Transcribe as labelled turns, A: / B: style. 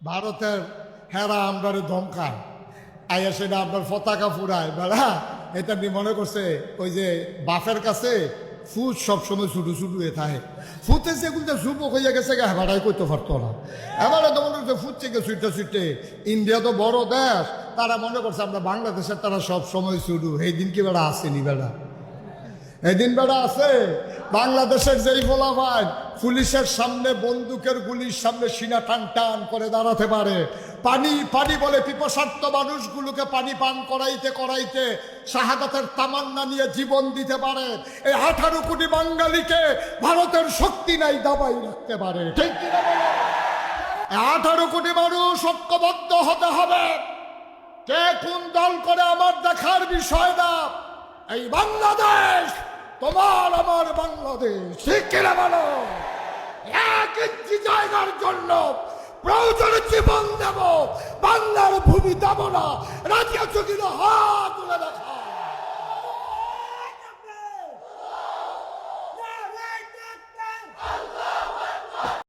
A: ভারতের হেরা আমরা ধমকায় আইয়া সেটা আপনার পতাকা ফুরায় বেড়া এটা নিয়ে মনে করছে ওই যে বাফের কাছে ফুট সবসময় ছুটু ছুটু এ থাকে ফুটে যেগুলো যুবক হইয়া গেছে হেবাটাই করতে পারতো না এবারে তো মনে করছে ফুটছে গে ছুটে ছুটে ইন্ডিয়া তো বড় দেশ তারা মনে করছে আমরা বাংলাদেশের তারা সব সময় ছুটু এই দিন কি বেড়া আসেনি বেড়া এদিন বেড়া আছে বাংলাদেশের যেই বলা ভাই পুলিশের সামনে বন্দুকের গুলির সামনে সিনা টান টান করে দাঁড়াতে পারে পানি পানি বলে পিপাসার্থ মানুষগুলোকে পানি পান করাইতে করাইতে শাহাদাতের তামান্না নিয়ে জীবন দিতে পারে এই 18 কোটি বাঙালিকে ভারতের শক্তি নাই দাবাই রাখতে পারে ঠিক কিনা বলো 18 কোটি মানুষ ঐক্যবদ্ধ হতে হবে কে কোন দল করে আমার দেখার বিষয় না এই বাংলাদেশ তোমার আমার বাংলাদেশ ঠিক কিনা বলো এক ইঞ্চি জায়গার জন্য প্রয়োজনে জীবন দেব বাংলার ভূমি দেব না রাজি আছো কিনা হাত তুলে দেখা